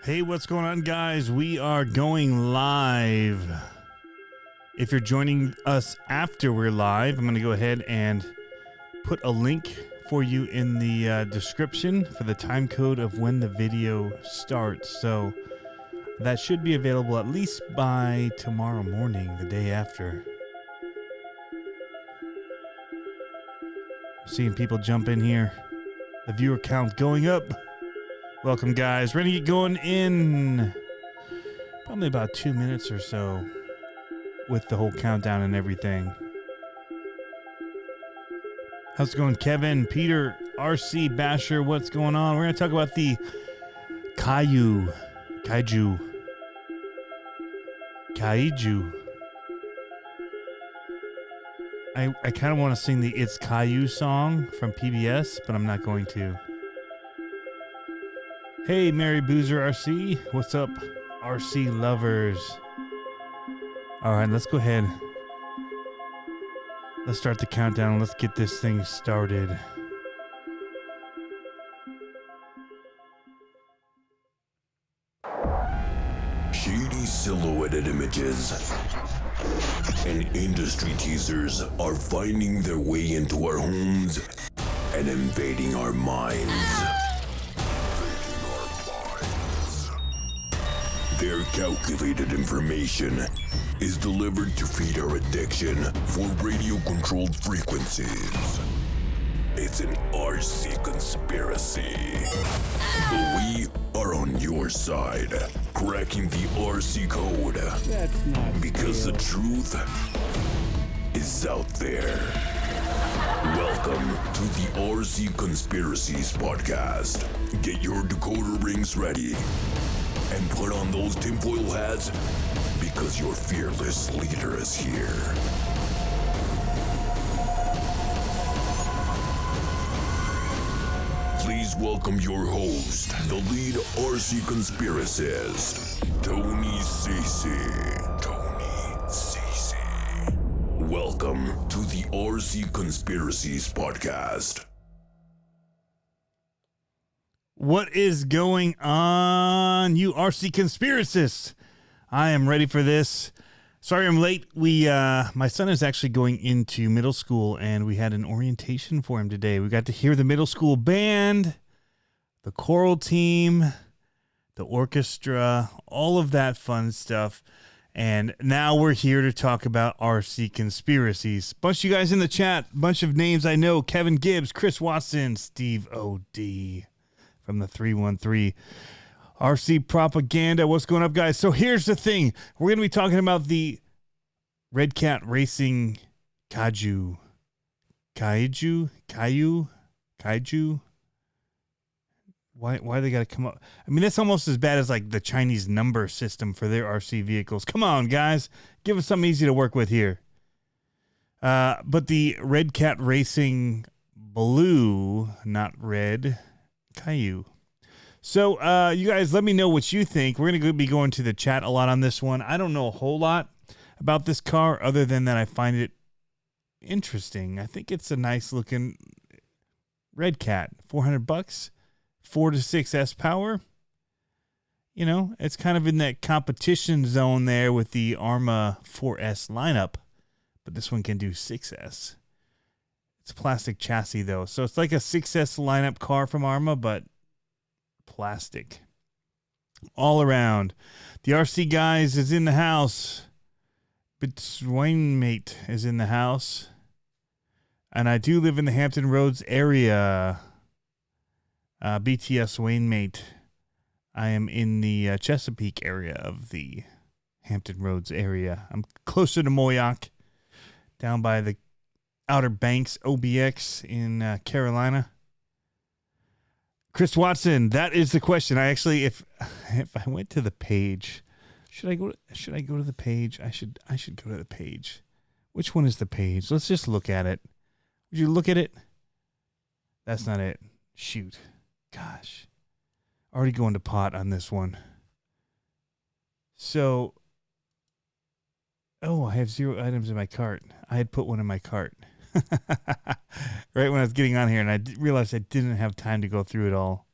Hey, what's going on, guys? We are going live. If you're joining us after we're live, I'm going to go ahead and put a link for you in the description for the time code of when the video starts. So that should be available at least by tomorrow morning, the day after. I'm seeing people jump in here. The viewer count going up. Welcome, guys. Ready to get going in probably about 2 minutes or so with the whole countdown and everything. How's it going, Kevin, Peter, RC, Basher? What's going on? We're going to talk about the Kaiju. I kind of want to sing the It's Kaiju song from PBS, but I'm not going to. Hey, Mary Boozer RC. What's up, RC lovers? All right, let's go ahead. Let's start the countdown. Let's get this thing started. Shady silhouetted images and industry teasers are finding their way into our homes and invading our minds. Their calculated information is delivered to feed our addiction for radio-controlled frequencies. It's an RC conspiracy. But we are on your side, cracking the RC code. That's not because real. the truth is out there. Welcome to the RC Conspiracies podcast. Get your decoder rings ready and put on those tinfoil hats because your fearless leader is here. Please welcome your host, the lead RC conspiracist, Tony CC. Tony CC. Welcome to the RC Conspiracies podcast. What is going on, you RC conspiracists? I am ready for this. Sorry I'm late. My son is actually going into middle school, and we had an orientation for him today. We got to hear the middle school band, the choral team, the orchestra, all of that fun stuff. And now we're here to talk about RC conspiracies. Bunch of you guys in the chat, bunch of names I know: Kevin Gibbs, Chris Watson, Steve O.D. from the 313. RC Propaganda. What's going up, guys? So here's the thing. We're going to be talking about the Redcat Racing Kaiju. Kaiju? Why they got to come up? I mean, that's almost as bad as like the Chinese number system for their RC vehicles. Come on, guys. Give us something easy to work with here. But the Redcat Racing Blue, not red, Kaiju. So, you guys, let me know what you think. We're going to be going to the chat a lot on this one. I don't know a whole lot about this car other than that I find it interesting. I think it's a nice looking Redcat. $400, 4 to 6S power. You know, it's kind of in that competition zone there with the Arma 4S lineup, but this one can do 6S. It's a plastic chassis though, so it's like a 6S lineup car from Arma, but plastic all around. The RC guys is in the house. Mate is in the house. And I do live in the Hampton Roads area. BTS Wainmate. I am in the Chesapeake area of the Hampton Roads area. I'm closer to Moyock, down by the Outer Banks OBX in Carolina. Chris Watson, that is the question. I actually, if I went to the page, should I go to the page? I should go to the page. Which one is the page? Let's just look at it. Would you look at it? That's not it. Shoot. Gosh. Already going to pot on this one. So, I have 0 items in my cart. I had put one in my cart. Right when I was getting on here, and I realized I didn't have time to go through it all.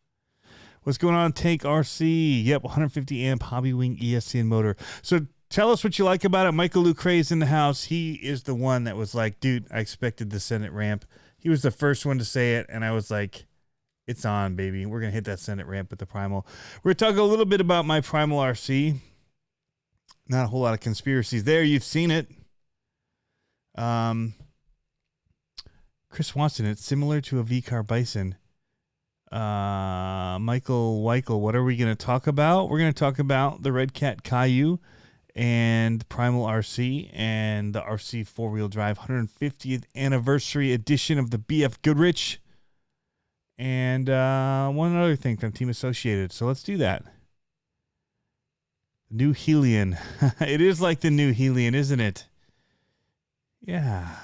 What's going on, Tank RC? Yep, 150 amp Hobbywing ESCN motor. So tell us what you like about it. Michael Lucre is in the house. He is the one that was like, dude, I expected the Senate ramp. He was the first one to say it, and I was like, it's on, baby. We're going to hit that Senate ramp with the Primal. We're going to talk a little bit about my Primal RC. Not a whole lot of conspiracies there. You've seen it. Chris Watson, it's similar to a V-Car Bison. Michael Weichel, what are we going to talk about? We're going to talk about the Redcat Kaiju and Primal RC and the RC four-wheel drive 150th anniversary edition of the BF Goodrich. And one other thing from Team Associated. So let's do that. New Helion. It is like the new Helion, isn't it? Yeah,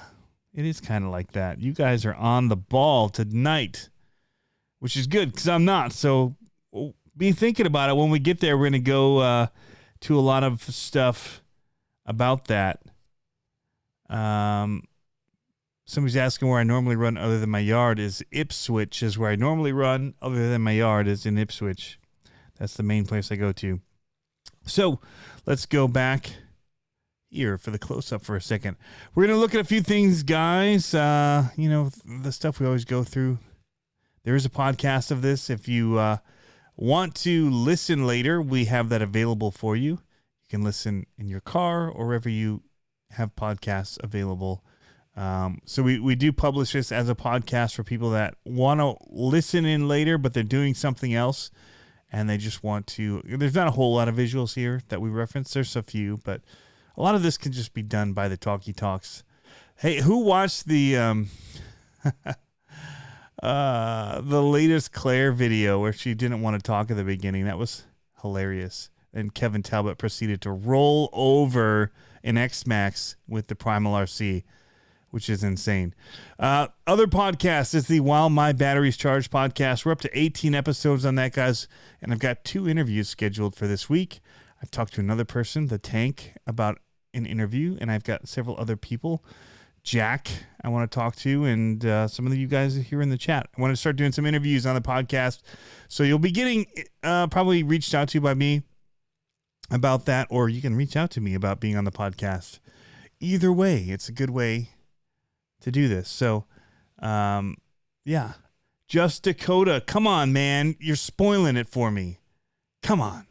it is kind of like that. You guys are on the ball tonight, which is good because I'm not. So be thinking about it. When we get there, we're going to go to a lot of stuff about that. Somebody's asking where I normally run other than my yard. Is Ipswich is where I normally run other than my yard is in Ipswich. That's the main place I go to. So let's go back here for the close-up for a second. We're going to look at a few things, guys. The stuff we always go through. There is a podcast of this. If you want to listen later, we have that available for you. You can listen in your car or wherever you have podcasts available. So we do publish this as a podcast for people that want to listen in later, but they're doing something else and they just want to. There's not a whole lot of visuals here that we reference. There's a few, but a lot of this can just be done by the talkie talks. Hey, who watched the latest Claire video where she didn't want to talk at the beginning? That was hilarious. And Kevin Talbot proceeded to roll over an X-Max with the Primal RC, which is insane. Other podcasts is the While My Battery's Charged podcast. We're up to 18 episodes on that, guys, and I've got 2 interviews scheduled for this week. I've talked to another person, the Tank, about an interview, and I've got several other people. Jack, I want to talk to, and some of you guys here in the chat. I want to start doing some interviews on the podcast, so you'll be getting probably reached out to by me about that, or you can reach out to me about being on the podcast. Either way, it's a good way to do this. So, yeah. Just Dakota, come on, man. You're spoiling it for me. Come on.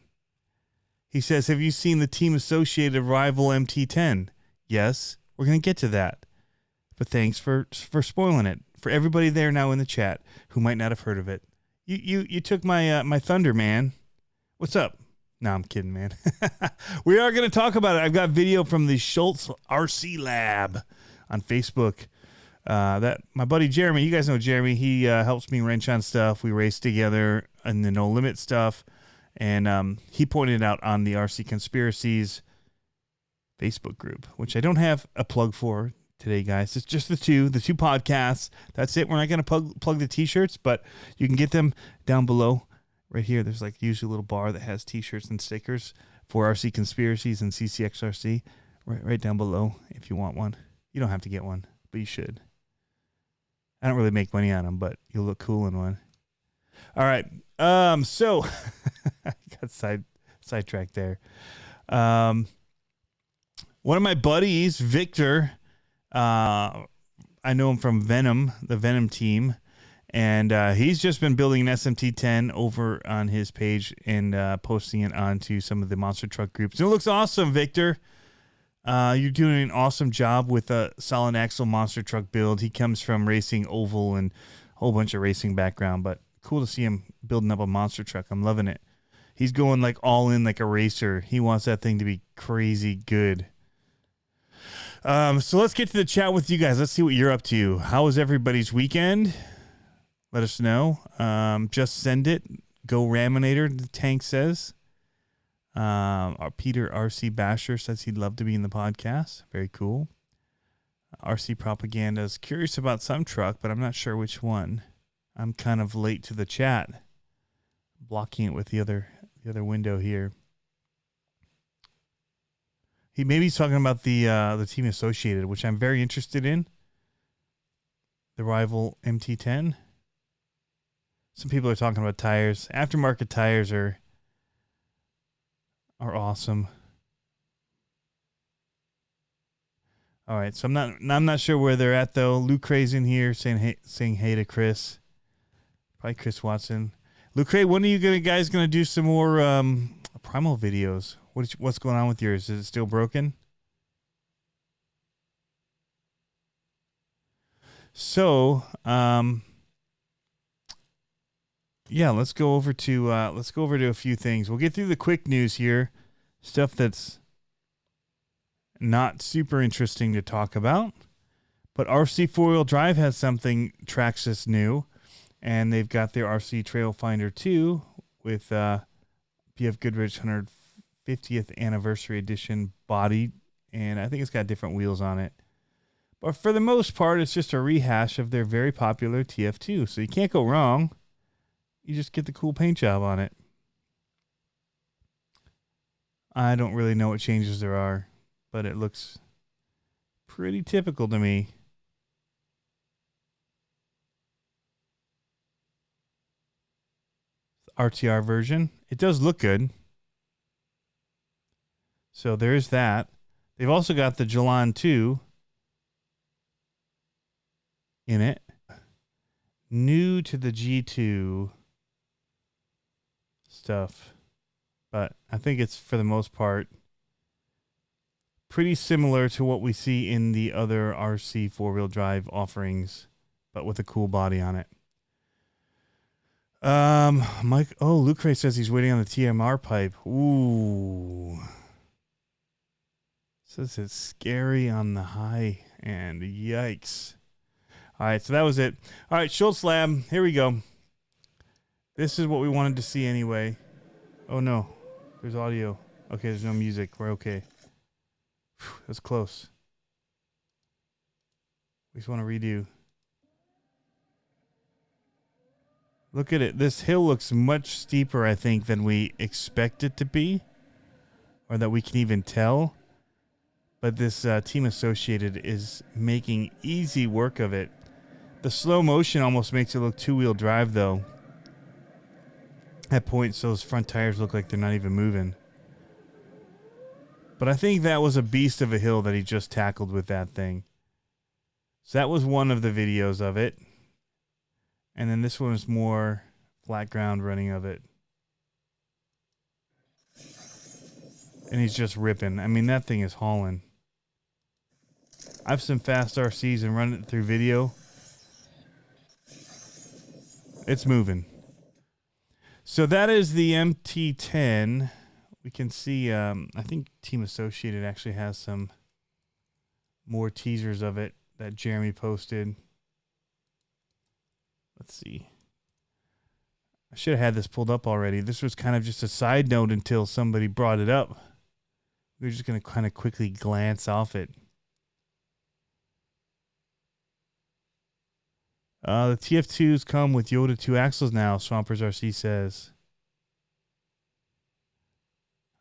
He says, have you seen the Team Associated RIVAL MT10? Yes, we're going to get to that. But thanks for spoiling it. For everybody there now in the chat who might not have heard of it. You took my thunder, man. What's up? No, I'm kidding, man. We are going to talk about it. I've got video from the Schultz RC Lab on Facebook. That my buddy Jeremy, you guys know Jeremy, he helps me wrench on stuff. We race together in the No Limit stuff. And he pointed out on the RC Conspiracies Facebook group, which I don't have a plug for today, guys. It's just the two podcasts. That's it. We're not going to plug the T-shirts, but you can get them down below. Right here, there's like usually a little bar that has T-shirts and stickers for RC Conspiracies and CCxRC. Right down below if you want one. You don't have to get one, but you should. I don't really make money on them, but you'll look cool in one. All right. So I got sidetracked there. One of my buddies, Victor, I know him from Venom, the Venom team, and he's just been building an SMT10 over on his page and posting it onto some of the monster truck groups. And it looks awesome, Victor. You're doing an awesome job with a solid axle monster truck build. He comes from racing oval and a whole bunch of racing background, but cool to see him building up a monster truck. I'm loving it. He's going like all in like a racer. He wants that thing to be crazy good. So let's get to the chat with you guys. Let's see what you're up to. How was everybody's weekend? Let us know. Just send it. Go Raminator, the Tank says. Our Peter RC Basher says he'd love to be in the podcast. Very cool. RC Propaganda is curious about some truck, but I'm not sure which one. I'm kind of late to the chat. Blocking it with the other window here. He's talking about the Team Associated, which I'm very interested in. The Rival MT10. Some people are talking about tires. Aftermarket tires are awesome. All right, so I'm not sure where they're at though. Luke Cray's in here saying hey to Chris. Probably Chris Watson. Luke Cray, when are you guys gonna do some more Primal videos? What's going on with yours? Is it still broken? So, yeah, let's go over to a few things. We'll get through the quick news here, stuff that's not super interesting to talk about. But RC 4-wheel drive has something Traxxas new, and they've got their RC Trail Finder 2 with PF Goodrich 150th anniversary edition body, and I think it's got different wheels on it. But for the most part, it's just a rehash of their very popular TF2, so you can't go wrong. You just get the cool paint job on it. I don't really know what changes there are, but it looks pretty typical to me. RTR version. It does look good. So there's that. They've also got the Jalan 2 in it. New to the G2 stuff. But I think it's, for the most part, pretty similar to what we see in the other RC 4-wheel drive offerings, but with a cool body on it. Luke Ray says he's waiting on the TMR pipe. Ooh. Says it's scary on the high end. Yikes. All right, so that was it. All right, Schultz Lab, here we go. This is what we wanted to see anyway. Oh, no. There's audio. Okay, there's no music. We're okay. Whew, that's close. We just want to redo. Look at it. This hill looks much steeper, I think, than we expect it to be, or that we can even tell. But this Team Associated is making easy work of it. The slow motion almost makes it look two-wheel drive, though. At points, those front tires look like they're not even moving. But I think that was a beast of a hill that he just tackled with that thing. So that was one of the videos of it. And then this one is more flat ground running of it. And he's just ripping. I mean, that thing is hauling. I've some fast RCs and run it through video. It's moving. So that is the MT10. We can see, I think Team Associated actually has some more teasers of it that Jeremy posted. Let's see. I should have had this pulled up already. This was kind of just a side note until somebody brought it up. We're just going to kind of quickly glance off it. The TF2s come with Yoda 2 axles now, Swampers RC says.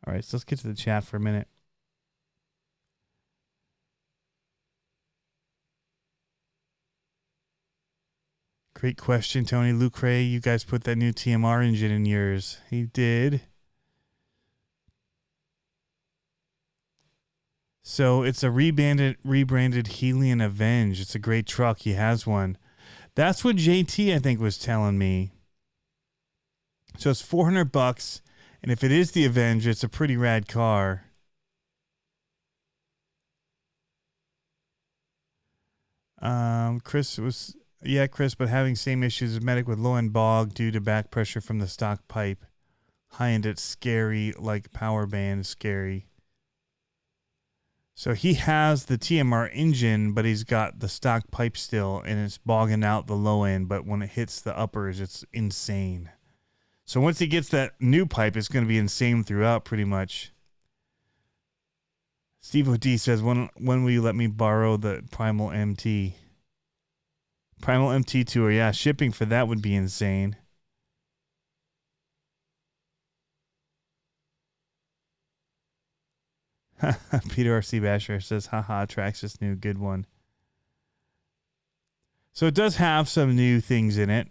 All right, so let's get to the chat for a minute. Great question, Tony. Luke Ray, you guys put that new TMR engine in yours. He did. So it's a rebranded Helion Avenge. It's a great truck. He has one. That's what JT, I think, was telling me. So it's $400, and if it is the Avenge, it's a pretty rad car. Chris, but having same issues as Medic with low end bog due to back pressure from the stock pipe. High end, it's scary, like power band scary. So he has the TMR engine, but he's got the stock pipe still, and it's bogging out the low end, but when it hits the uppers, it's insane. So once he gets that new pipe, it's going to be insane throughout, pretty much. Steve O.D. says, when will you let me borrow the Primal MT? Primal MT tour, yeah, shipping for that would be insane. Peter RC Basher says, haha, Traxxas new, good one. So it does have some new things in it.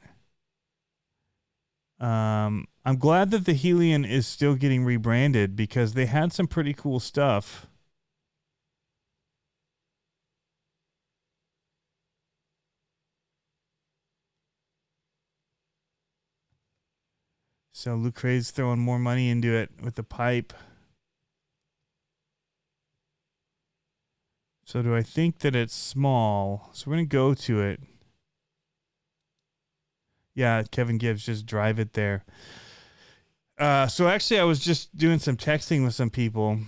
I'm glad that the Helion is still getting rebranded because they had some pretty cool stuff. So Luke Cray's throwing more money into it with the pipe. So do I think that it's small? So we're going to go to it. Yeah, Kevin Gibbs, just drive it there. So actually, I was just doing some texting with some people.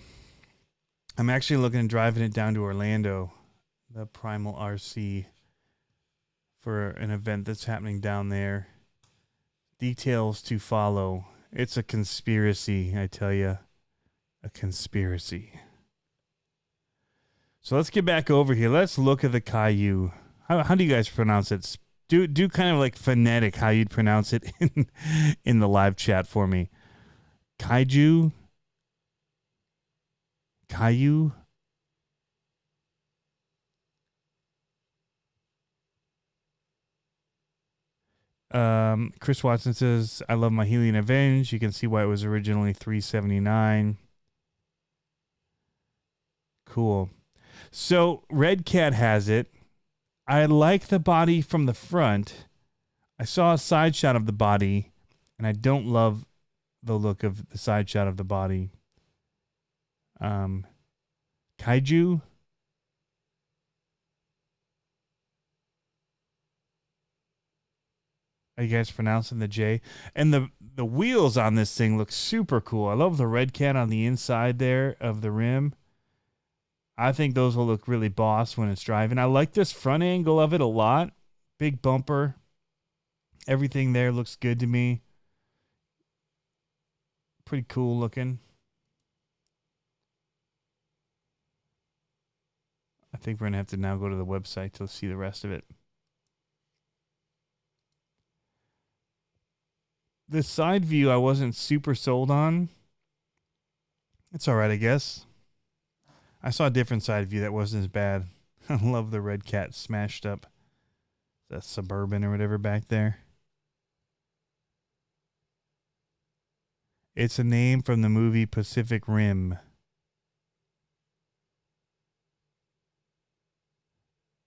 I'm actually looking at driving it down to Orlando, the Primal RC, for an event that's happening down there. Details to follow. It's a conspiracy, I tell you. A conspiracy. So let's get back over here. Let's look at the Kaiju. How do you guys pronounce it? Do kind of like phonetic how you'd pronounce it in the live chat for me. Kaiju. Kaiju. Chris Watson says, I love my Helion Avenge. You can see why it was originally $379. Cool. So Redcat has it. I like the body from the front. I saw a side shot of the body, and I don't love the look of the side shot of the body. Kaiju. Are you guys pronouncing the J? And the wheels on this thing look super cool. I love the Redcat on the inside there of the rim. I think those will look really boss when it's driving. I like this front angle of it a lot. Big bumper. Everything there looks good to me. Pretty cool looking. I think we're going to have to now go to the website to see the rest of it. The side view I wasn't super sold on. It's all right, I guess. I saw a different side view that wasn't as bad. I love the Redcat smashed up. The Suburban or whatever back there. It's a name from the movie Pacific Rim.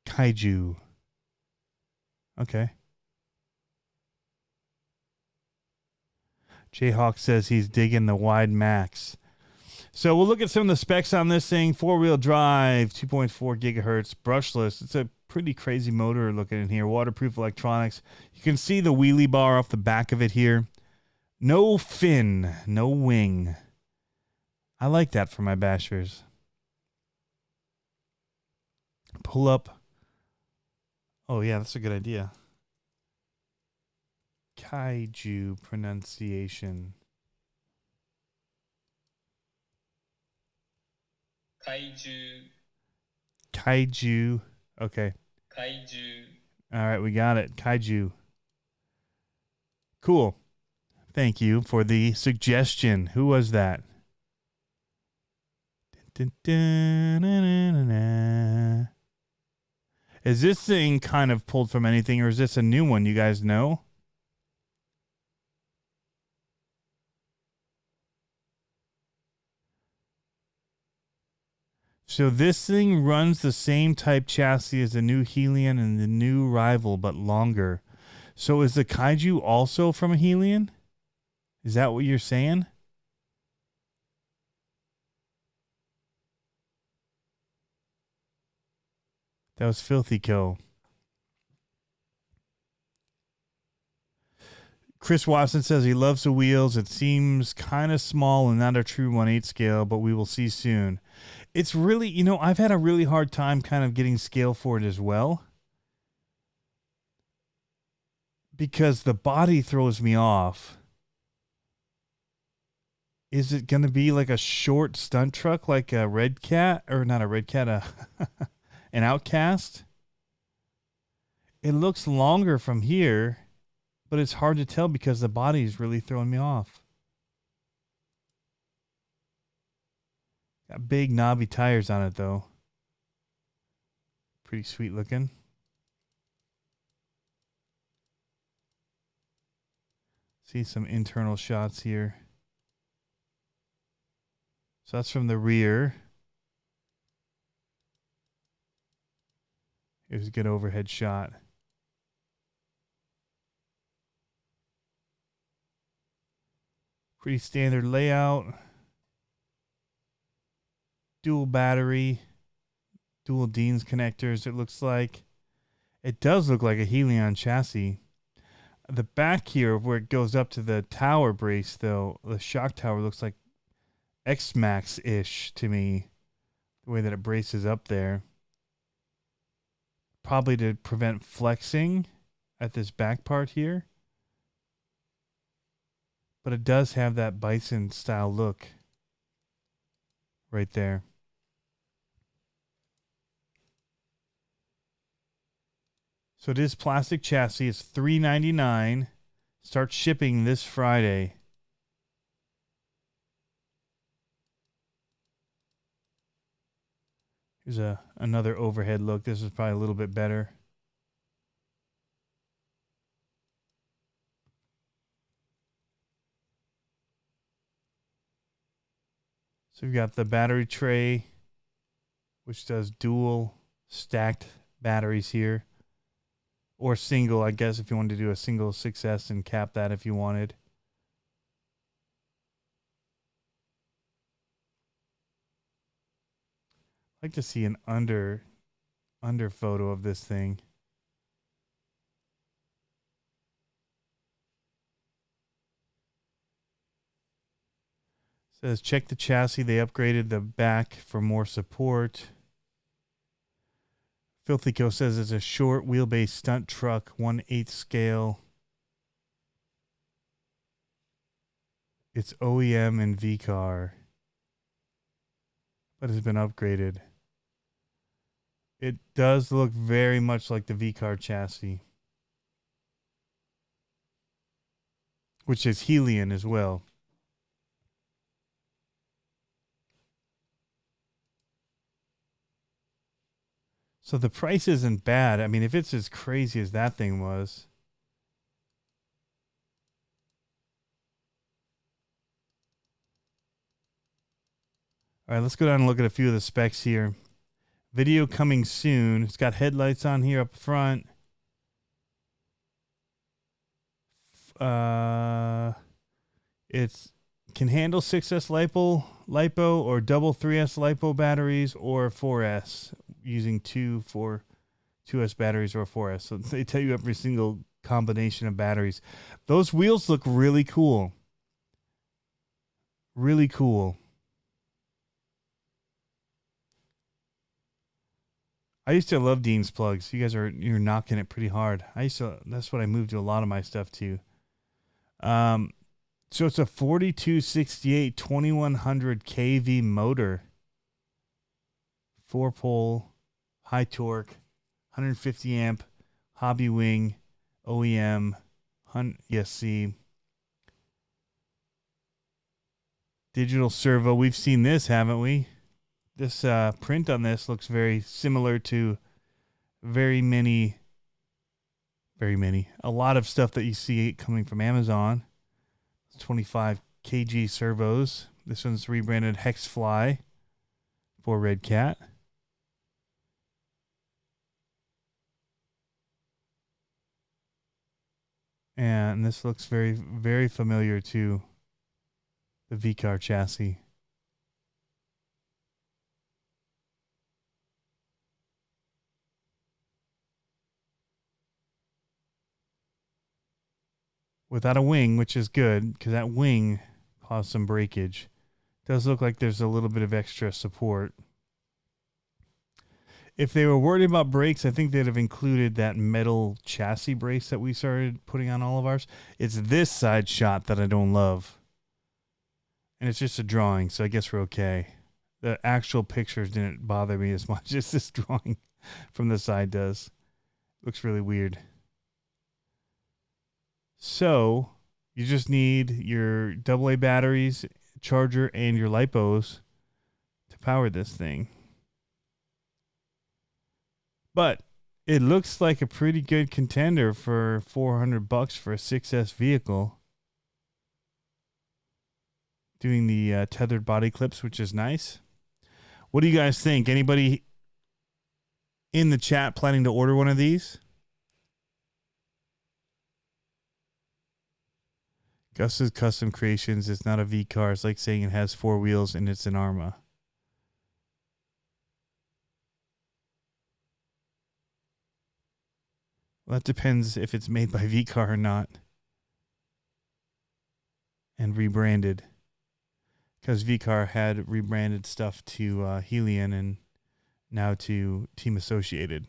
Kaiju. Okay. Jayhawk says he's digging the wide max. So we'll look at some of the specs on this thing. 4-wheel drive, 2.4 gigahertz, brushless. It's a pretty crazy motor looking in here. Waterproof electronics. You can see the wheelie bar off the back of it here. No fin, no wing. I like that for my bashers. Pull up. Oh, yeah, that's a good idea. Kaiju pronunciation. Kaiju. Kaiju. Okay. Kaiju. All right, we got it. Kaiju. Cool. Thank you for the suggestion. Who was that? Is this thing kind of pulled from anything, or is this a new one? You guys know? So this thing runs the same type chassis as the new Helion and the new Rival, but longer. So is the Kaiju also from a Helion? Is that what you're saying? That was Filthy Co. Chris Watson says he loves the wheels. It seems kind of small and not a true 1/8 scale, but we will see soon. It's really, I've had a really hard time kind of getting scale for it as well. Because the body throws me off. Is it going to be like a short stunt truck like a Redcat? Or not a Redcat, an Outcast? It looks longer from here, but it's hard to tell because the body is really throwing me off. Got big knobby tires on it, though. Pretty sweet looking. See some internal shots here. So that's from the rear. Here's a good overhead shot. Pretty standard layout. Dual battery. Dual Dean's connectors, it looks like. It does look like a Helion chassis. The back here, where it goes up to the tower brace, though, the shock tower looks like X-Max-ish to me. The way that it braces up there. Probably to prevent flexing at this back part here. But it does have that Bison style look right there. So it is plastic chassis. It's $399. Starts shipping this Friday. Here's another overhead look. This is probably a little bit better. So we've got the battery tray, which does dual stacked batteries here. Or single, I guess, if you wanted to do a single 6S and cap that if you wanted. I'd like to see an under photo of this thing. It says, check the chassis. They upgraded the back for more support. Filthy Co says it's a short wheelbase stunt truck, 1/8 scale. It's OEM and V-Car, but it's been upgraded. It does look very much like the V-Car chassis, which is Helion as well. So the price isn't bad. I mean, if it's as crazy as that thing was. All right, let's go down and look at a few of the specs here. Video coming soon. It's got headlights on here up front. It's can handle 6S LiPo or double 3S LiPo batteries or 4S using 2S batteries or 4S. So they tell you every single combination of batteries. Those wheels look really cool. Really cool. I used to love Dean's plugs. You're knocking it pretty hard. That's what I moved to a lot of my stuff to. So it's a 4268 2100 kV motor. 4-pole, high torque, 150 amp, hobby wing, OEM, ESC. Digital servo. We've seen this, haven't we? This print on this looks very similar to a lot of stuff that you see coming from Amazon. 25 kg servos. This one's rebranded Hexfly for Redcat. And this looks very, very familiar to the V-Car chassis. Without a wing, which is good, because that wing caused some breakage. Does look like there's a little bit of extra support. If they were worried about brakes, I think they'd have included that metal chassis brace that we started putting on all of ours. It's this side shot that I don't love. And it's just a drawing, so I guess we're okay. The actual pictures didn't bother me as much as this drawing from the side does. Looks really weird. So you just need your AA batteries, charger, and your LiPos to power this thing. But it looks like a pretty good contender for $400 for a 6S vehicle. doing the tethered body clips, which is nice. What do you guys think? Anybody in the chat planning to order one of these? Gus's Custom Creations is not a V car. It's like saying it has 4 wheels and it's an Arma. Well, that depends if it's made by V car or not. And rebranded. Because V car had rebranded stuff to Helion and now to Team Associated.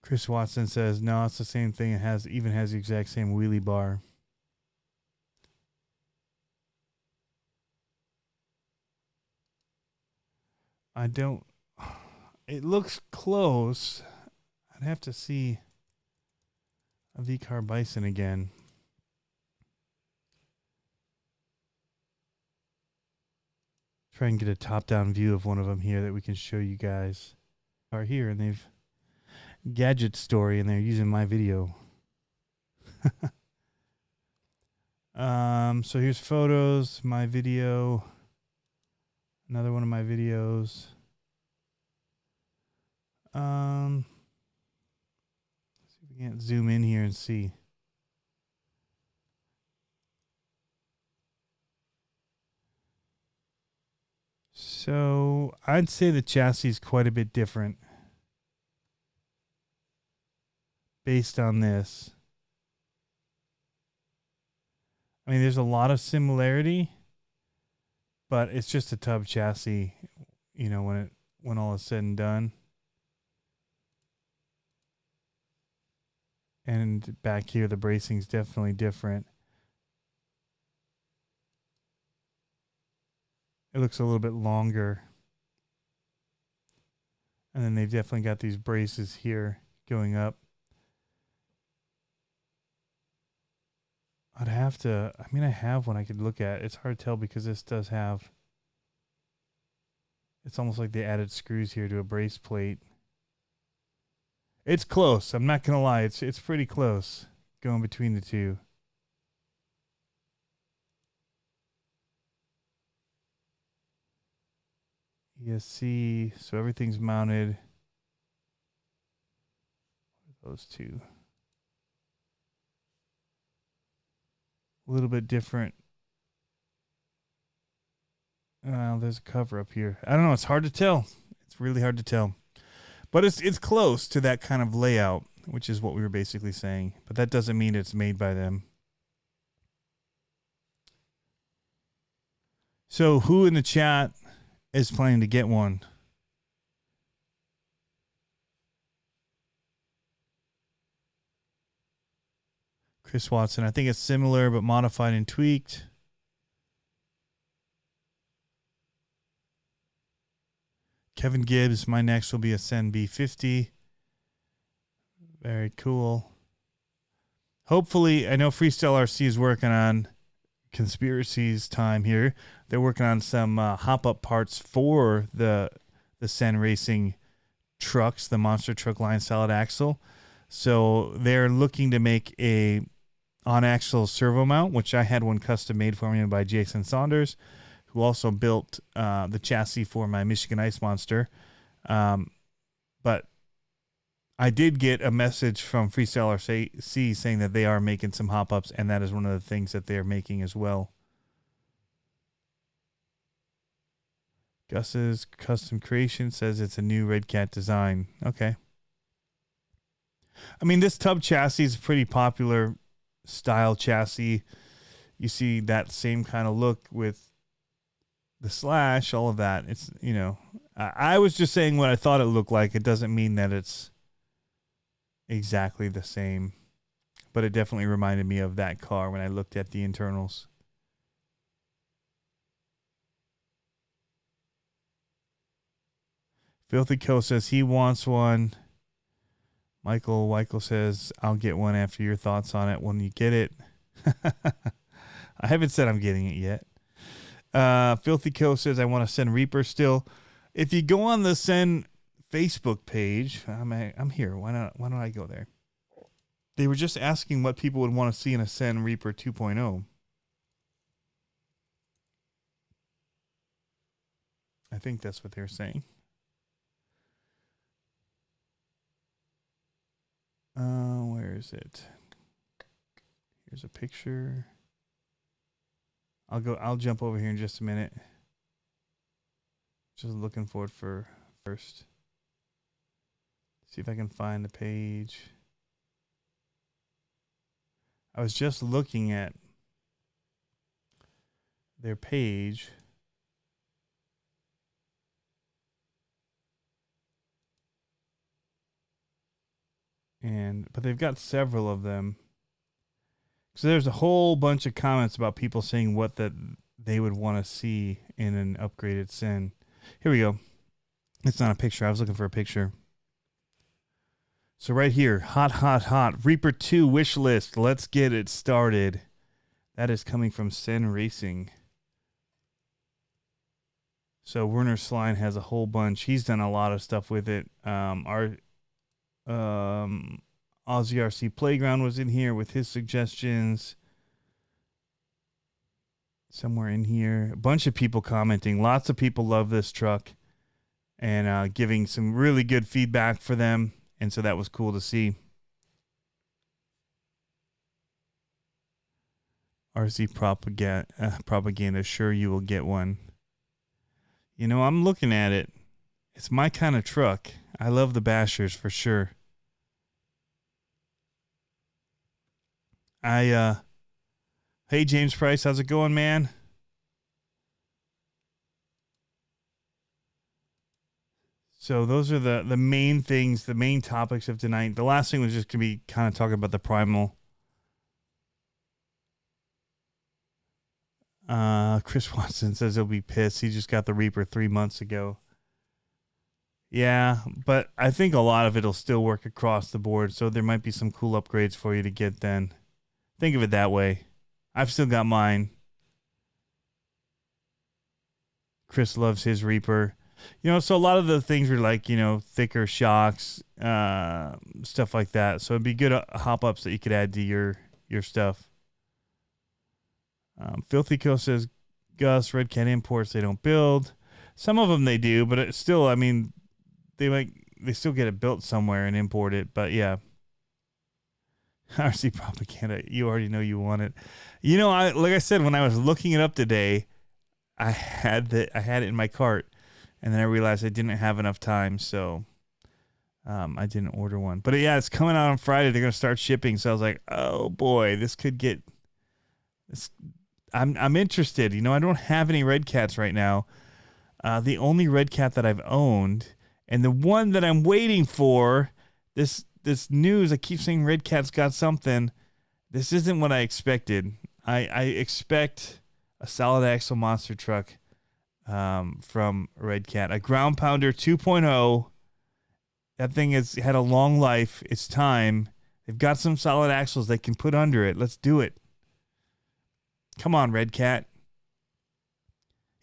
Chris Watson says, no, it's the same thing. It even has the exact same wheelie bar. It looks close. I'd have to see a V-Car Bison again. Try and get a top-down view of one of them here that we can show you guys. Are here, and they've Gadget Story, and they're using my video. So here's photos, my video, another one of my videos. Let's see if we can't zoom in here and see. So I'd say the chassis is quite a bit different based on this. I mean, there's a lot of similarity, but it's just a tub chassis, you know, when all is said and done. And back here, the bracing's definitely different. It looks a little bit longer. And then they've definitely got these braces here going up. I have one I could look at. It's hard to tell because this does have, it's almost like they added screws here to a brace plate. It's close. I'm not going to lie. It's pretty close going between the two. ESC. So everything's mounted. Those two. A little bit different. There's a cover up here. I don't know. It's hard to tell. It's really hard to tell. But it's close to that kind of layout, which is what we were basically saying. But that doesn't mean it's made by them. So who in the chat is planning to get one? Chris Watson. I think it's similar but modified and tweaked. Kevin Gibbs, my next will be a Sen B50. Very cool. Hopefully, I know Freestyle RC is working on Conspiracy's time here. They're working on some hop-up parts for the Sen Racing trucks, the monster truck line solid axle. So they're looking to make a on-axle servo mount, which I had one custom made for me by Jason Saunders, who also built the chassis for my Michigan Ice Monster. But I did get a message from Freestyle RC saying that they are making some hop-ups, and that is one of the things that they're making as well. Gus's Custom Creation says it's a new Redcat design. Okay. I mean, this tub chassis is a pretty popular style chassis. You see that same kind of look with the slash, all of that. It's, you know, I was just saying what I thought it looked like. It doesn't mean that it's exactly the same, but it definitely reminded me of that car when I looked at the internals. Filthy Co says he wants one. Michael Weichel says, I'll get one after your thoughts on it when you get it. I haven't said I'm getting it yet. Filthy Co says, I want to send Reaper still. If you go on the Sen Facebook page. I'm here. Why don't I go there? They were just asking what people would want to see in a Sen Reaper 2.0. I think that's what they're saying. Where is it? Here's a picture. I'll jump over here in just a minute. Just looking for it first. See if I can find the page. I was just looking at their page. But they've got several of them. So there's a whole bunch of comments about people saying what that they would want to see in an upgraded Sen. Here we go. It's not a picture. I was looking for a picture. So right here, hot. Reaper 2 wish list. Let's get it started. That is coming from Sen Racing. So Werner Slein has a whole bunch. He's done a lot of stuff with it. Our Aussie RC Playground was in here with his suggestions. Somewhere in here. A bunch of people commenting. Lots of people love this truck. And giving some really good feedback for them. And so that was cool to see. RC propaganda. Sure, you will get one. You know, I'm looking at it. It's my kind of truck. I love the bashers for sure. Hey, James Price, how's it going, man? So those are the main things, the main topics of tonight. The last thing was just going to be kind of talking about the Primal. Chris Watson says he'll be pissed. He just got the Reaper 3 months ago. Yeah, but I think a lot of it will still work across the board, so there might be some cool upgrades for you to get then. Think of it that way. I've still got mine. Chris loves his Reaper. You know, so a lot of the things are like, you know, thicker shocks, stuff like that. So it'd be good hop-ups that you could add to your stuff. Filthy Kill says, Gus, Redcat imports, they don't build. Some of them they do, but it's still, I mean, they still get it built somewhere and import it. But yeah. RC propaganda, you already know you want it. You know, like I said, when I was looking it up today, I had it in my cart. And then I realized I didn't have enough time, so I didn't order one. But yeah, it's coming out on Friday. They're going to start shipping. So I was like, oh boy, this could get this. I'm interested. You know, I don't have any Redcats right now. The only Redcat that I've owned, and the one that I'm waiting for, this news, I keep saying Redcat's got something. This isn't what I expected. I expect a solid axle monster truck from Redcat, a ground pounder 2.0. That thing has had a long life. It's time. They've got some solid axles they can put under it. Let's do it. Come on, Redcat.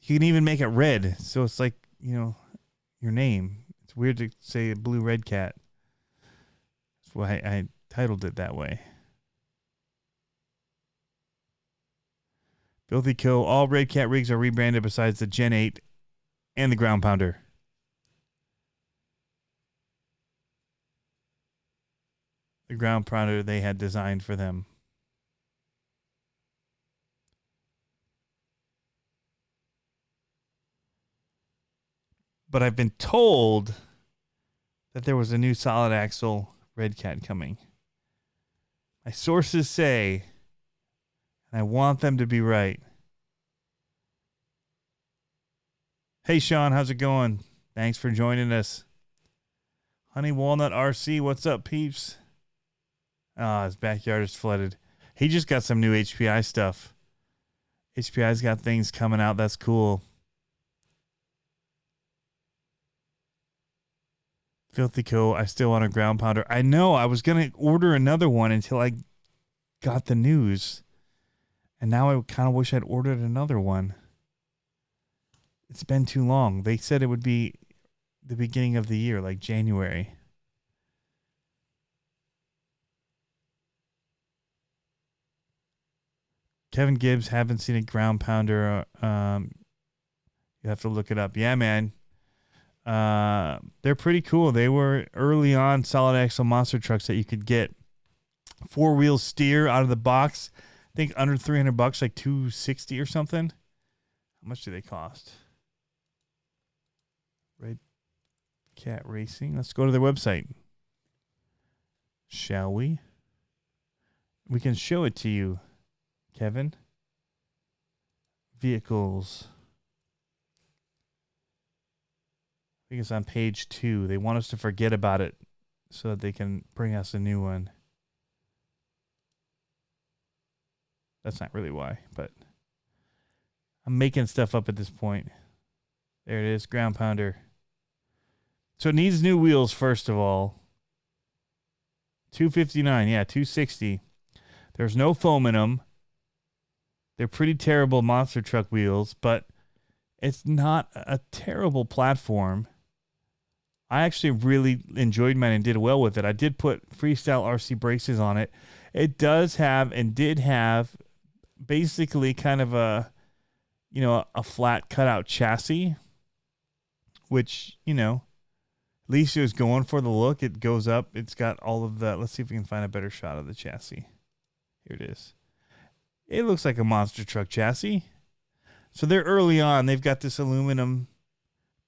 You can even make it red, so it's like, you know, your name. It's weird to say blue Redcat. That's why I titled it that way. Filthy Kill. All Redcat rigs are rebranded besides the Gen 8 and the ground pounder. The ground pounder they had designed for them. But I've been told that there was a new solid axle Redcat coming. My sources say, and I want them to be right. Hey, Sean, how's it going? Thanks for joining us. Honey Walnut RC, what's up, peeps? His backyard is flooded. He just got some new HPI stuff. HPI's got things coming out. That's cool. Filthy Kill, I still want a ground pounder. I know, I was going to order another one until I got the news. And now I kind of wish I'd ordered another one. It's been too long. They said it would be the beginning of the year, like January. Kevin Gibbs, haven't seen a ground pounder. You have to look it up. Yeah, man. They're pretty cool. They were early on solid axle monster trucks that you could get. 4-wheel steer out of the box. I think under $300, like $260 or something. How much do they cost? Redcat Racing. Let's go to their website. Shall we? We can show it to you, Kevin. Vehicles. I think it's on page 2. They want us to forget about it so that they can bring us a new one. That's not really why, but I'm making stuff up at this point. There it is, ground pounder. So it needs new wheels, first of all. $259, yeah, $260. There's no foam in them. They're pretty terrible monster truck wheels, but it's not a terrible platform. I actually really enjoyed mine and did well with it. I did put Freestyle RC braces on it. It does have and did have basically kind of a flat cutout chassis, which, at least it was going for the look. It goes up. It's got all of the, let's see if we can find a better shot of the chassis. Here it is. It looks like a monster truck chassis. So they're early on. They've got this aluminum,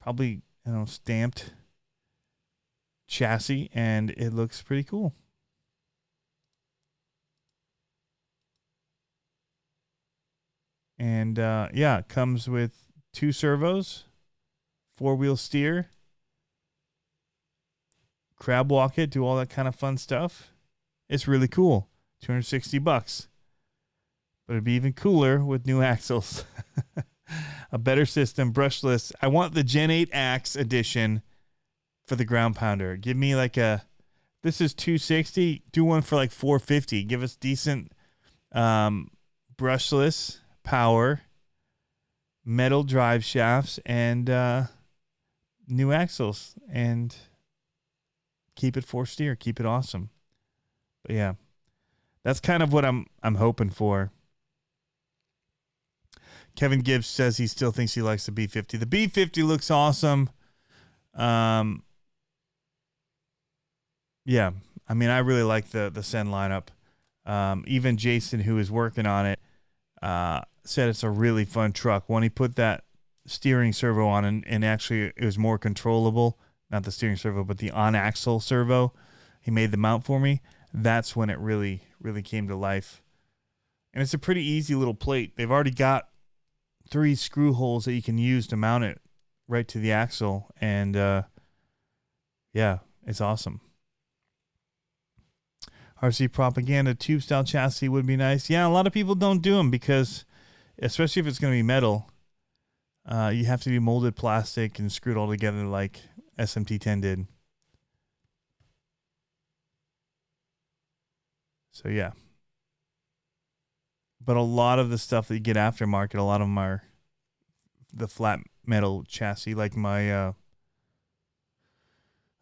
probably, stamped chassis, and it looks pretty cool. And it comes with 2 servos, 4-wheel steer, crab walk it, do all that kind of fun stuff. It's really cool. $260. But it'd be even cooler with new axles. A better system, brushless. I want the Gen 8 Axe edition for the ground pounder. Give me this is $260. Do one for like $450. Give us decent brushless power, metal drive shafts, and new axles, and keep it 4-steer. Keep it awesome. But yeah, that's kind of what I'm hoping for. Kevin Gibbs says he still thinks he likes the B50. The B50 looks awesome. Yeah, I mean, I really like the Sen lineup. Even Jason, who is working on it, said it's a really fun truck. When he put that steering servo on, and actually it was more controllable, not the steering servo, but the on-axle servo, he made the mount for me. That's when it really, really came to life. And it's a pretty easy little plate. They've already got 3 screw holes that you can use to mount it right to the axle. And, it's awesome. RC propaganda tube style chassis would be nice. Yeah, a lot of people don't do them because, especially if it's going to be metal, you have to do molded plastic and screwed all together like SMT10 did. So yeah. But a lot of the stuff that you get aftermarket, a lot of them are the flat metal chassis, like my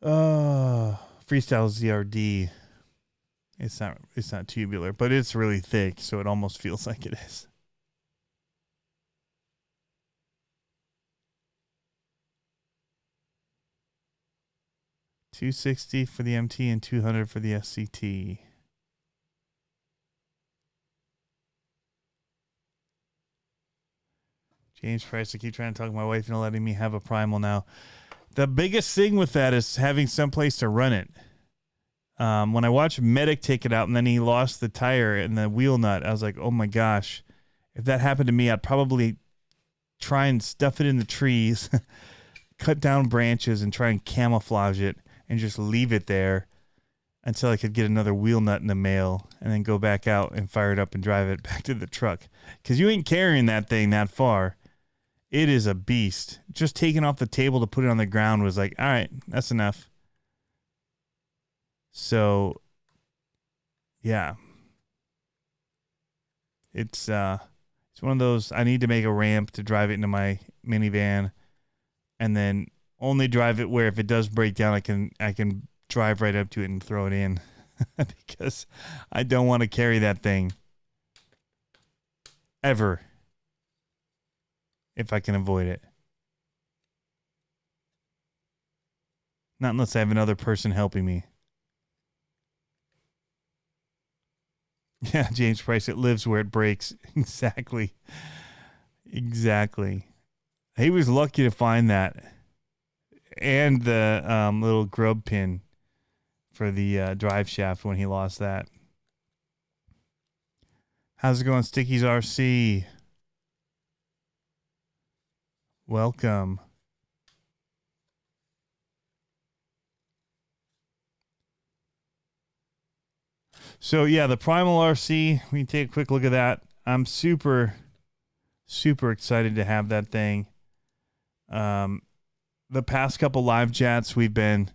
Freestyle ZRD. It's not tubular, but it's really thick, so it almost feels like it is. $260 for the MT and $200 for the SCT. James Price, I keep trying to talk to my wife into letting me have a Primal now. The biggest thing with that is having someplace to run it. When I watched Medic take it out and then he lost the tire and the wheel nut, I was like, oh my gosh, if that happened to me, I'd probably try and stuff it in the trees, cut down branches and try and camouflage it and just leave it there until I could get another wheel nut in the mail and then go back out and fire it up and drive it back to the truck. Because you ain't carrying that thing that far. It is a beast. Just taking off the table to put it on the ground was like, all right, that's enough. So, yeah. It's one of those, I need to make a ramp to drive it into my minivan and then only drive it where if it does break down, I can drive right up to it and throw it in because I don't want to carry that thing ever if I can avoid it. Not unless I have another person helping me. Yeah, James Price, it lives where it breaks. Exactly. He was lucky to find that. And the little grub pin for the drive shaft when he lost that. How's it going, Sticky's RC? Welcome. So, yeah, the Primal RC, we can take a quick look at that. I'm super excited to have that thing. The past couple live chats, we've been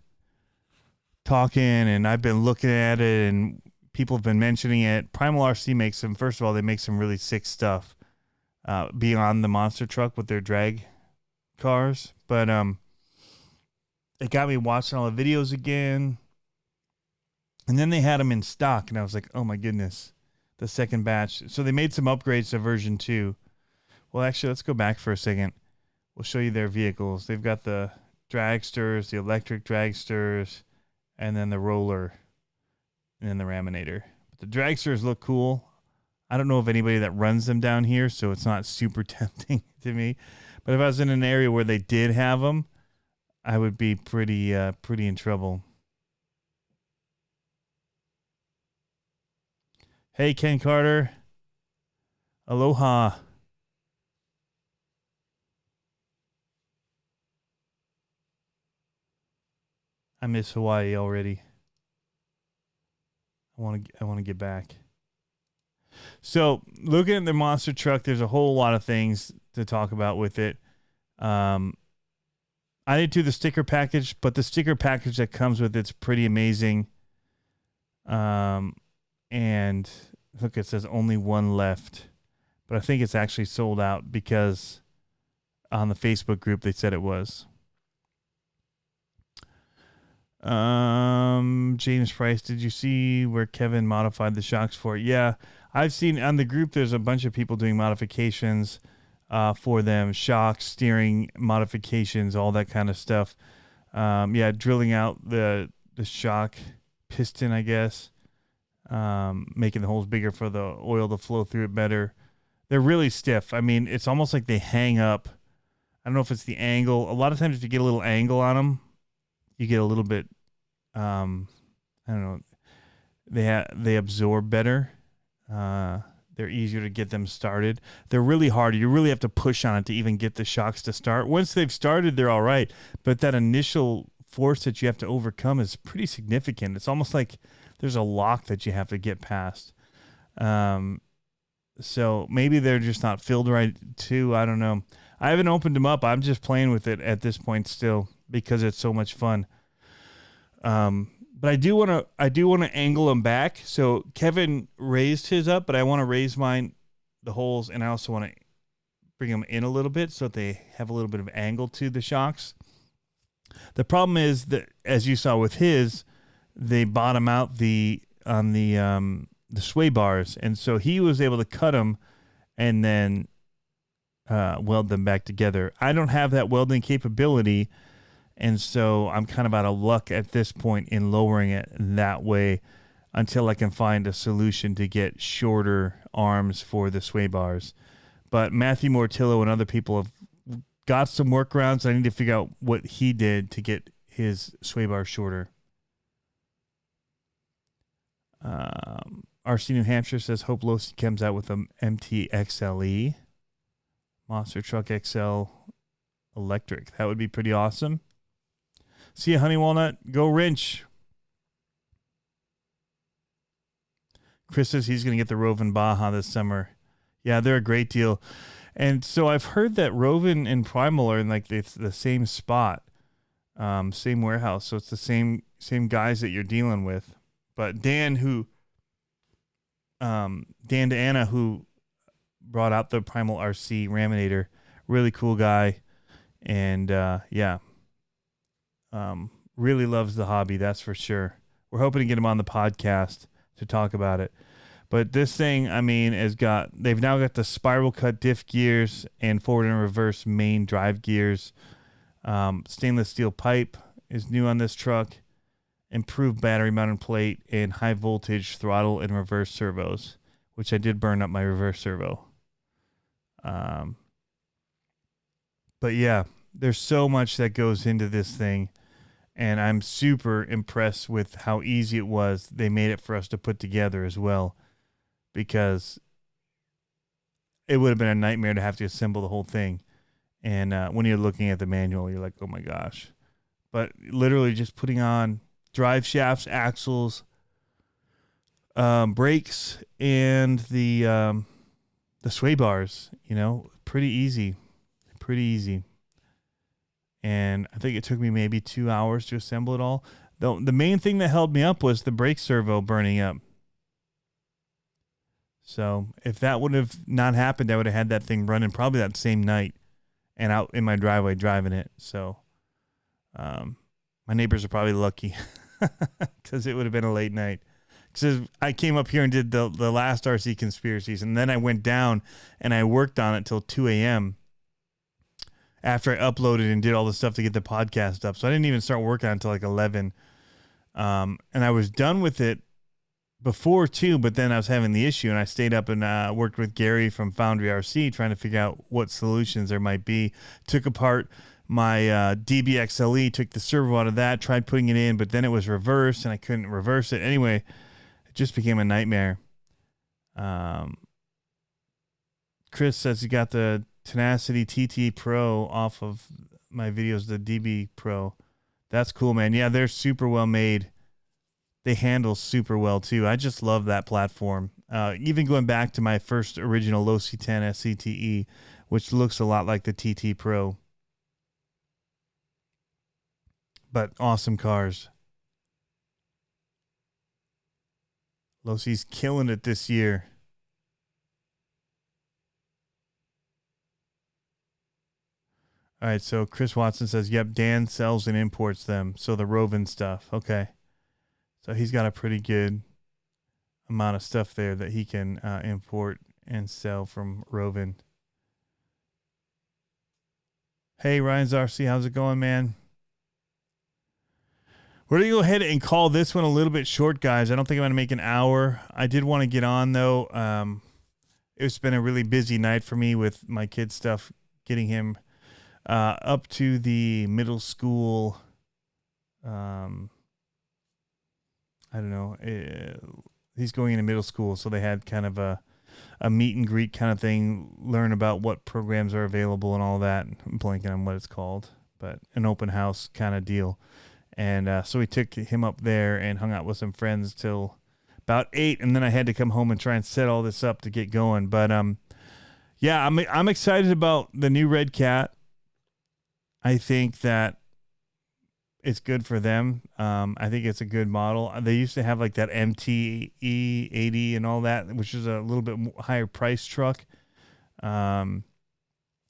talking, and I've been looking at it, and people have been mentioning it. Primal RC makes some, first of all, they make some really sick stuff beyond the monster truck with their drag cars. But it got me watching all the videos again. And then they had them in stock, and I was like, oh my goodness, the second batch. So they made some upgrades to version 2. Well, actually, let's go back for a second. We'll show you their vehicles. They've got the dragsters, the electric dragsters, and then the roller, and then the Raminator. But the dragsters look cool. I don't know of anybody that runs them down here, so it's not super tempting to me. But if I was in an area where they did have them, I would be pretty in trouble. Hey, Ken Carter. Aloha. I miss Hawaii already. I want to get back. So, looking at the monster truck, there's a whole lot of things to talk about with it. I didn't do the sticker package, but the sticker package that comes with it's pretty amazing. And look, it says only one left, but I think it's actually sold out because on the Facebook group they said it was. James Price, did you see where Kevin modified the shocks for it? Yeah, I've seen on the group there's a bunch of people doing modifications for them, shocks, steering modifications, all that kind of stuff. Yeah, drilling out the shock piston, I guess, making the holes bigger for the oil to flow through it better. They're really stiff. I mean, it's almost like they hang up. I don't know if it's the angle. A lot of times if you get a little angle on them, you get a little bit, I don't know, they absorb better. They're easier to get them started. They're really hard. You really have to push on it to even get the shocks to start. Once they've started, they're all right. But that initial force that you have to overcome is pretty significant. It's almost like there's a lock that you have to get past. So maybe they're just not filled right too. I don't know. I haven't opened them up. I'm just playing with it at this point still because it's so much fun. But I do want to angle them back. So Kevin raised his up, but I want to raise mine, the holes, and I also want to bring them in a little bit so that they have a little bit of angle to the shocks. The problem is that, as you saw with his, they bottom out on the sway bars, and so he was able to cut them and then weld them back together. I don't have that welding capability. And so I'm kind of out of luck at this point in lowering it that way until I can find a solution to get shorter arms for the sway bars. But Matthew Mortillo and other people have got some workarounds. I need to figure out what he did to get his sway bar shorter. RC New Hampshire says, hope Losi comes out with an MTXLE. Monster Truck XL Electric. That would be pretty awesome. See you, Honey Walnut. Go Wrench. Chris says he's going to get the Roven Baja this summer. Yeah, they're a great deal. And so I've heard that Roven and Primal are in like the same spot, same warehouse. So it's the same guys that you're dealing with. But Dan to Anna, who brought out the Primal RC Raminator, really cool guy. And yeah. Really loves the hobby, that's for sure. We're hoping to get him on the podcast to talk about it. But this thing, I mean, they've now got the spiral cut diff gears and forward and reverse main drive gears. Stainless steel pipe is new on this truck. Improved battery mounted plate and high voltage throttle and reverse servos, which I did burn up my reverse servo. But yeah, there's so much that goes into this thing. And I'm super impressed with how easy it was. They made it for us to put together as well, because it would have been a nightmare to have to assemble the whole thing. And when you're looking at the manual, you're like, oh my gosh. But literally just putting on drive shafts, axles, brakes, and the sway bars, pretty easy. And I think it took me maybe 2 hours to assemble it all. The main thing that held me up was the brake servo burning up. So if that would have not happened, I would have had that thing running probably that same night and out in my driveway driving it. So my neighbors are probably lucky because it would have been a late night. Because I came up here and did the last RC Conspiracies, and then I went down and I worked on it till 2 a.m. after I uploaded and did all the stuff to get the podcast up. So I didn't even start working on it until like 11. And I was done with it before 2, but then I was having the issue, and I stayed up and worked with Gary from Foundry RC trying to figure out what solutions there might be. Took apart my DBXLE, took the servo out of that, tried putting it in, but then it was reversed, and I couldn't reverse it. Anyway, it just became a nightmare. Chris says he got the Tenacity TT Pro off of my videos, the DB Pro. That's cool, man. Yeah, they're super well made. They handle super well too. I just love that platform. Even going back to my first original Low C10 SCTE, which looks a lot like the TT Pro. But awesome cars. Low C's killing it this year. All right, so Chris Watson says, yep, Dan sells and imports them. So the Roven stuff. Okay. So he's got a pretty good amount of stuff there that he can import and sell from Roven. Hey, Ryan's RC, how's it going, man? We're going to go ahead and call this one a little bit short, guys. I don't think I'm going to make an hour. I did want to get on, though. It's been a really busy night for me with my kid's stuff, getting him up to the middle school. I don't know. He's going into middle school, so they had kind of a meet and greet kind of thing, learn about what programs are available and all that. I'm blanking on what it's called, but an open house kind of deal. And so we took him up there and hung out with some friends till about 8, and then I had to come home and try and set all this up to get going. But yeah, I'm excited about the new Redcat. I think that it's good for them. I think it's a good model. They used to have like that MTE80 and all that, which is a little bit higher price truck.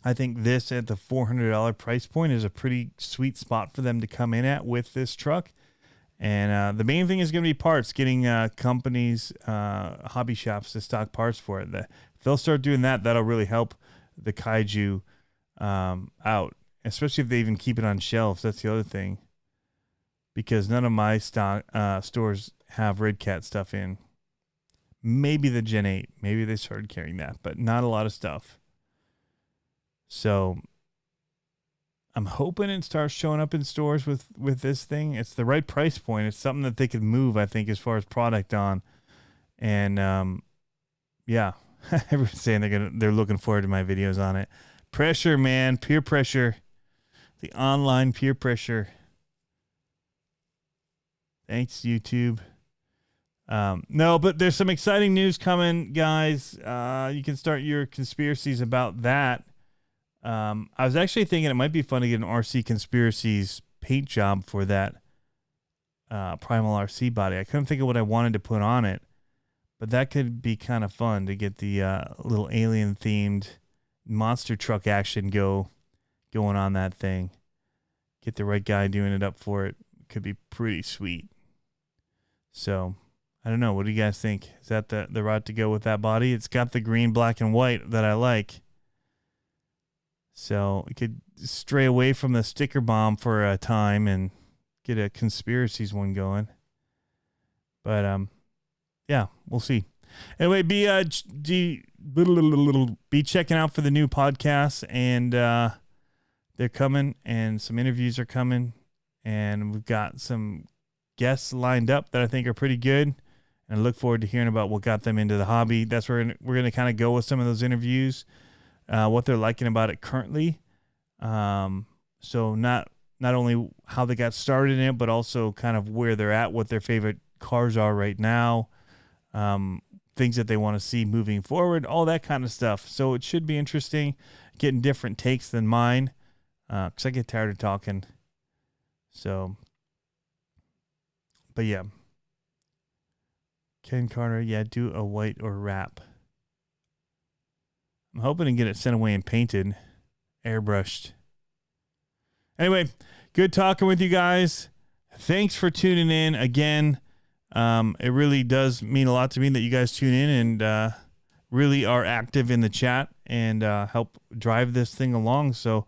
I think this at the $400 price point is a pretty sweet spot for them to come in at with this truck. And the main thing is going to be parts, getting companies, hobby shops to stock parts for it. If they'll start doing that, that'll really help the Kaiju out, especially if they even keep it on shelves. That's the other thing. Because none of my stores have Redcat stuff in. Maybe the Gen 8. Maybe they started carrying that, but not a lot of stuff. So I'm hoping it starts showing up in stores with this thing. It's the right price point. It's something that they could move, I think, as far as product on. And yeah, everyone's saying they're looking forward to my videos on it. Pressure, man, peer pressure, the online peer pressure. Thanks, YouTube. No, but there's some exciting news coming, guys. You can start your conspiracies about that. I was actually thinking it might be fun to get an RC Conspiracies paint job for that Primal RC body. I couldn't think of what I wanted to put on it, but that could be kind of fun to get the little alien-themed monster truck action going on that thing. get the right guy doing it up for it. Could be pretty sweet. So, I don't know. What do you guys think? Is that the route to go with that body? It's got the green, black, and white that I like. So, it could stray away from the sticker bomb for a time and get a conspiracies one going. But, yeah, we'll see. Anyway, be checking out for the new podcasts, and they're coming, and some interviews are coming, and we've got some guests lined up that I think are pretty good, and I look forward to hearing about what got them into the hobby. That's where we're going to kind of go with some of those interviews, what they're liking about it currently. So not only how they got started in it, but also kind of where they're at, what their favorite cars are right now, things that they want to see moving forward, all that kind of stuff. So it should be interesting, getting different takes than mine, because I get tired of talking. So, but yeah. Ken Carter, yeah, do a white or wrap. I'm hoping to get it sent away and painted, airbrushed. Anyway, good talking with you guys. Thanks for tuning in again. It really does mean a lot to me that you guys tune in and really are active in the chat and help drive this thing along. So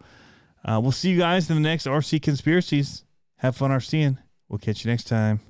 we'll see you guys in the next RC Conspiracies. Have fun RCing. We'll catch you next time.